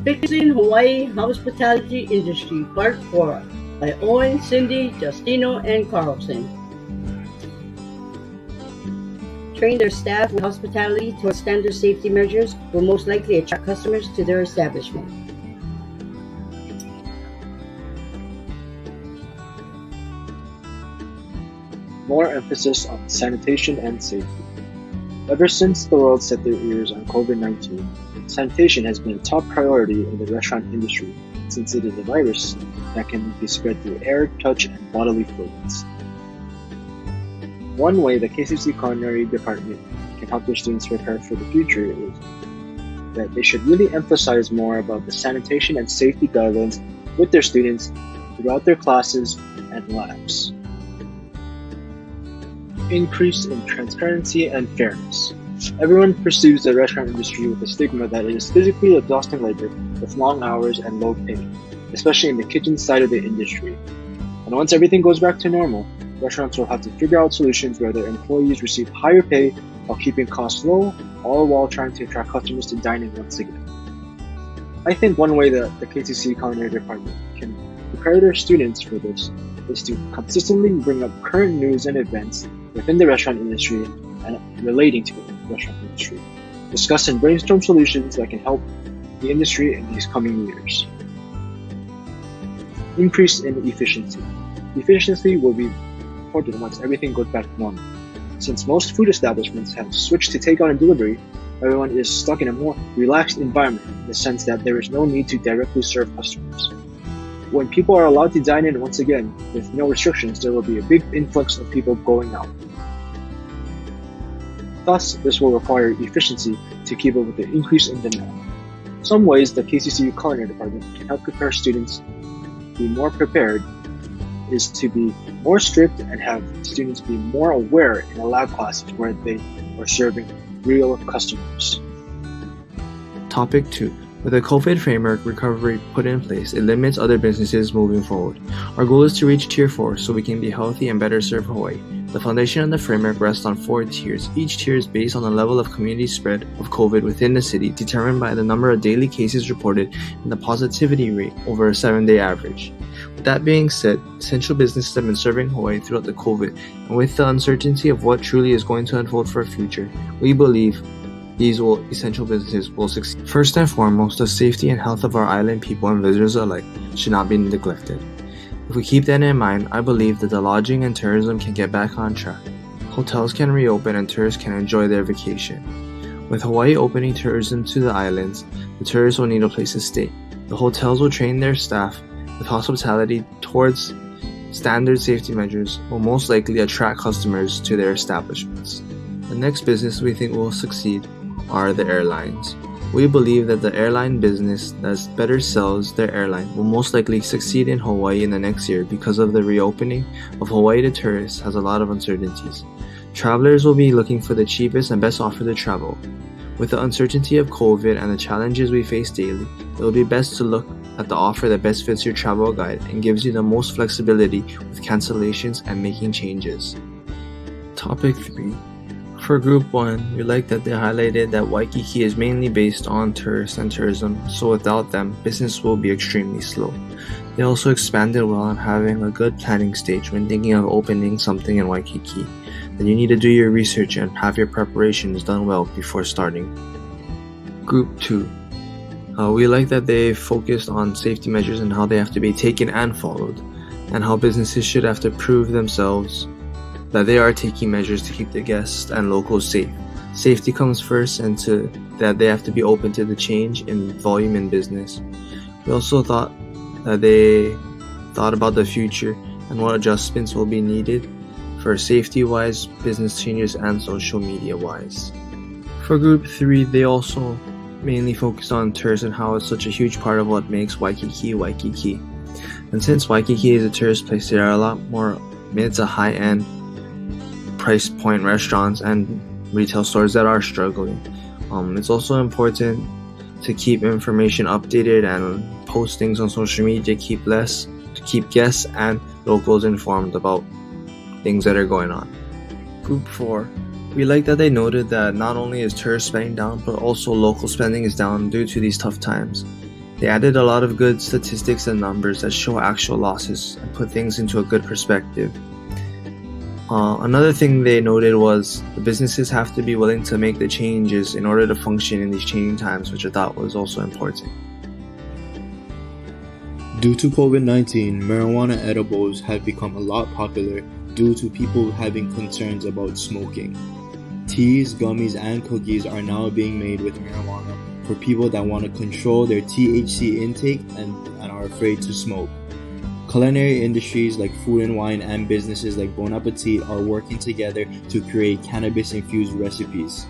Fixing Hawaii Hospitality Industry Part 4 by Owen, Cindy, Justino, and Carlson. Train their staff with hospitality towards standard safety measures will most likely attract customers to their establishment. More emphasis on sanitation and safety. Ever since the world set their ears on COVID-19, sanitation has been a top priority in the restaurant industry since it is a virus that can be spread through air, touch, and bodily fluids. One way the KCC Culinary Department can help their students prepare for the future is that they should really emphasize more about the sanitation and safety guidelines with their students throughout their classes and labs. Increase in transparency and fairness. Everyone pursues the restaurant industry with the stigma that it is physically exhausting labor with long hours and low pay, especially in the kitchen side of the industry. And once everything goes back to normal, restaurants will have to figure out solutions where their employees receive higher pay while keeping costs low, all while trying to attract customers to dine in once again. I think one way that the KCC Culinary Department can prepare their students for this is to consistently bring up current news and events within the restaurant industry and relating to the restaurant industry. Discuss and brainstorm solutions that can help the industry in these coming years. Increase in efficiency. Efficiency will be important once everything goes back to normal. Since most food establishments have switched to takeout and delivery, everyone is stuck in a more relaxed environment in the sense that there is no need to directly serve customers. When people are allowed to dine in once again with no restrictions, there will be a big influx of people going out. Thus, this will require efficiency to keep up with the increase in demand. Some ways the KCC Culinary Department can help prepare students to be more prepared is to be more strict and have students be more aware in the lab classes where they are serving real customers. Topic 2. With a COVID framework recovery put in place, it limits other businesses moving forward. Our goal is to reach Tier 4 so we can be healthy and better serve Hawaii. The foundation of the framework rests on 4 tiers. Each tier is based on the level of community spread of COVID within the city, determined by the number of daily cases reported and the positivity rate over a 7-day average. With that being said, essential businesses have been serving Hawaii throughout the COVID, and with the uncertainty of what truly is going to unfold for our future, we believe these essential businesses will succeed. First and foremost, the safety and health of our island people and visitors alike should not be neglected. If we keep that in mind, I believe that the lodging and tourism can get back on track. Hotels can reopen and tourists can enjoy their vacation. With Hawaii opening tourism to the islands, the tourists will need a place to stay. The hotels will train their staff with hospitality towards standard safety measures will most likely attract customers to their establishments. The next business we think will succeed are the airlines. We believe that the airline business that better sells their airline will most likely succeed in Hawaii in the next year because of the reopening of Hawaii to tourists has a lot of uncertainties. Travelers will be looking for the cheapest and best offer to travel. With the uncertainty of COVID and the challenges we face daily, it will be best to look at the offer that best fits your travel guide and gives you the most flexibility with cancellations and making changes. Topic 3. For Group 1, we like that they highlighted that Waikiki is mainly based on tourists and tourism, so without them, business will be extremely slow. They also expanded well on having a good planning stage when thinking of opening something in Waikiki. Then you need to do your research and have your preparations done well before starting. Group 2. We like that they focused on safety measures and how they have to be taken and followed, and how businesses should have to prove themselves that they are taking measures to keep the guests and locals safe. Safety comes first, and that they have to be open to the change in volume in business. We also thought that they thought about the future and what adjustments will be needed for safety-wise, business changes, and social media-wise. For Group 3, they also mainly focused on tourists and how it's such a huge part of what makes Waikiki Waikiki. And since Waikiki is a tourist place, there are a lot more mid to high-end price point restaurants and retail stores that are struggling. It's also important to keep information updated and post things on social media to keep guests and locals informed about things that are going on. Group 4. We like that they noted that not only is tourist spending down, but also local spending is down due to these tough times. They added a lot of good statistics and numbers that show actual losses and put things into a good perspective. Another thing they noted was the businesses have to be willing to make the changes in order to function in these changing times, which I thought was also important. Due to COVID-19, marijuana edibles have become a lot popular due to people having concerns about smoking. Teas, gummies, and cookies are now being made with marijuana for people that want to control their THC intake and are afraid to smoke. Culinary industries like food and wine and businesses like Bon Appetit are working together to create cannabis-infused recipes.